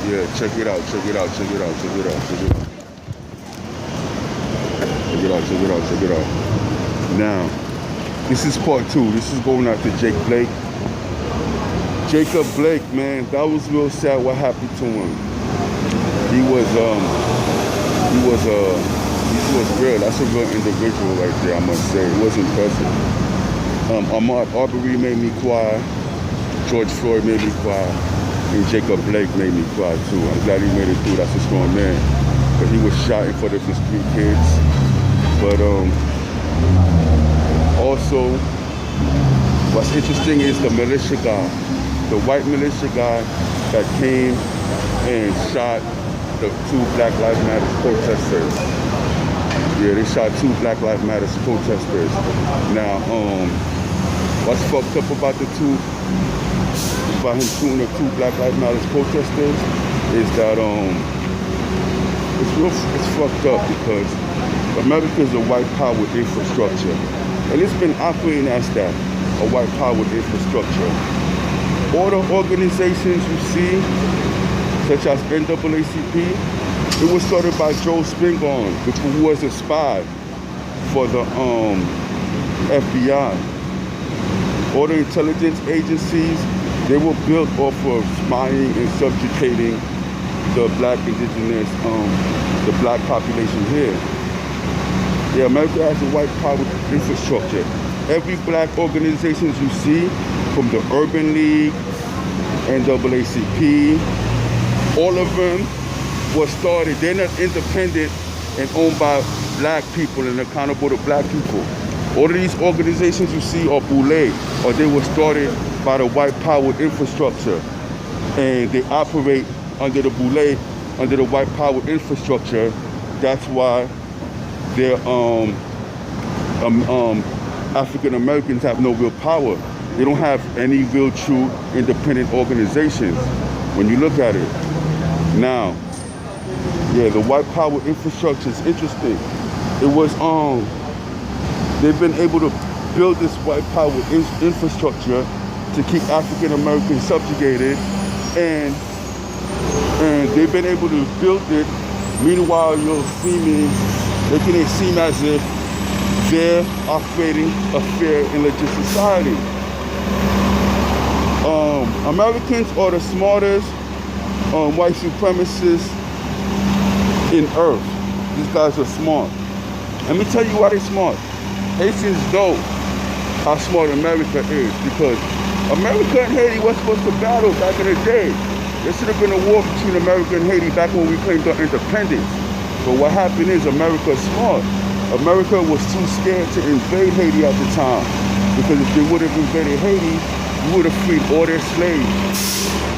Yeah, check it out, check it out, check it out, check it out, check it out. Check it out, check it out, check it out. Now, this is part 2. This is going out to Jake Blake. Jacob Blake, man, that was real sad what happened to him. He was real. That's a real individual right there, I must say. It was impressive. Ahmaud Arbery made me cry. George Floyd made me cry. And Jacob Blake made me cry too. I'm glad he made it through. That's a strong man. But he was shot in front of his 3 kids. But also, what's interesting is the militia guy, the white militia guy that came and shot the 2 Black Lives Matter protesters. Yeah, they shot 2 Black Lives Matter protesters. Now, what's fucked up about him shooting the 2 Black Lives Matter protesters is that it's fucked up because America is a white power infrastructure, and it's been operating as that, a white power infrastructure. All the organizations you see, such as NAACP, it was started by Joe Spingarn, who was a spy for the FBI. All the intelligence agencies, they were built off of spying and subjugating the black indigenous, the black population here. Yeah, America has a white power infrastructure. Every black organizations you see, from the Urban League, NAACP, all of them were started. They're not independent and owned by black people and accountable to black people. All of these organizations you see are boule, or they were started by the white power infrastructure, and they operate under the boule, under the white power infrastructure. That's why they're African Americans have no real power. They don't have any real true independent organizations when you look at it. Now, yeah, the white power infrastructure is interesting. It was they've been able to build this white power infrastructure to keep African Americans subjugated, and they've been able to build it. Meanwhile, you're making it seem as if they're operating a fair and legit society. Americans are the smartest white supremacists in earth. These guys are smart. Let me tell you why they're smart. Haitians know how smart America is, because America and Haiti were supposed to battle back in the day. There should have been a war between America and Haiti back when we claimed our independence. But what happened is America's smart. America was too scared to invade Haiti at the time, because if they would have invaded Haiti, we would have freed all their slaves.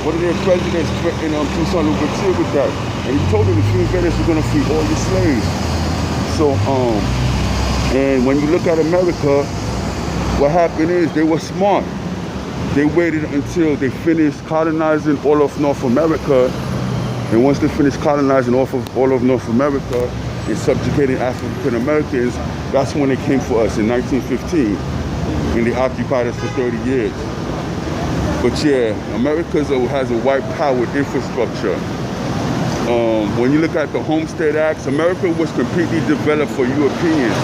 One of their presidents threatened Toussaint Louverture with that, and he told them if you invade us, we're gonna free all your slaves. So, and when you look at America, what happened is they were smart. They waited until they finished colonizing all of North America, and once they finished colonizing all of North America and subjugating African Americans, that's when they came for us in 1915, and they occupied us for 30 years. But yeah, America has a white power infrastructure. When you look at the Homestead Acts, America was completely developed for Europeans.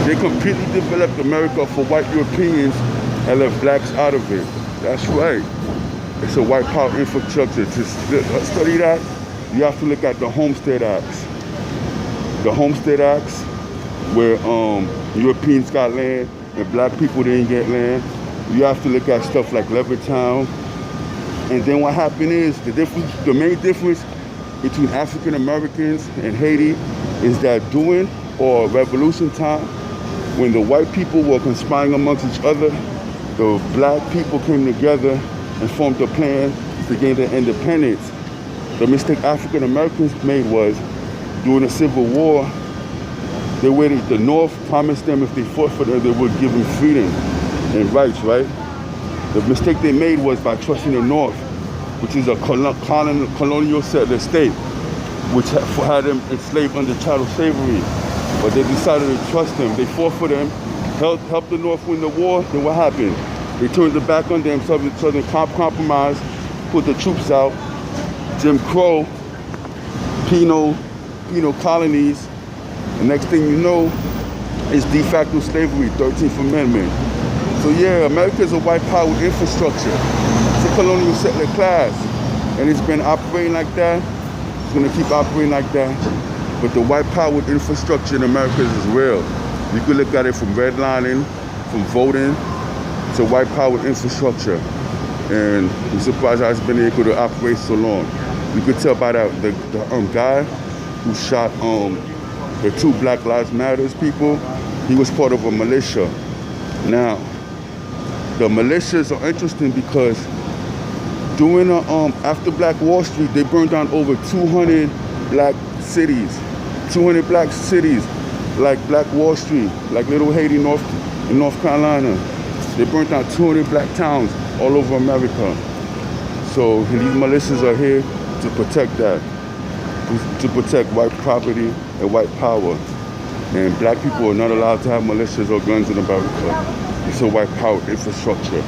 They completely developed America for white Europeans and left blacks out of it. That's right. It's a white power infrastructure. To study that, you have to look at the Homestead Acts. The Homestead Acts, where Europeans got land and black people didn't get land. You have to look at stuff like Levittown. And then what happened is, the main difference between African Americans and Haiti is that during revolution time, when the white people were conspiring amongst each other, the black people came together and formed a plan to gain their independence. The mistake African Americans made was, during the Civil War, they waited. The North promised them if they fought for them, they would give them freedom and rights, right? The mistake they made was by trusting the North, which is a colonial settler state, which had them enslaved under chattel slavery. But they decided to trust them. They fought for them, helped the North win the war. Then what happened? They turned their back on them, Southern compromise, put the troops out, Jim Crow, penal colonies. The next thing you know is de facto slavery, 13th Amendment. So yeah, America is a white power infrastructure. It's a colonial settler class. And it's been operating like that. It's gonna keep operating like that. But the white power infrastructure in America is real. You could look at it from redlining, from voting, to white power infrastructure. And I'm surprised how it's been able to operate so long. You could tell by the guy who shot the 2 Black Lives Matters people. He was part of a militia. Now, the militias are interesting because during after Black Wall Street, they burned down over 200 black cities. 200 black cities, like Black Wall Street, like Little Haiti, in North Carolina. They burnt down 200 black towns all over America. So these militias are here to protect that, to protect white property and white power. And black people are not allowed to have militias or guns in America. It's a white power infrastructure.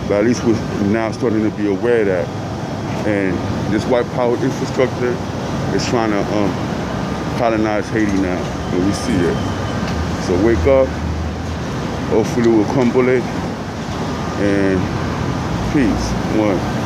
But at least we're now starting to be aware of that. And this white power infrastructure is trying to colonize Haiti now, and we see it. So wake up. Hopefully we'll crumble it. And peace. One.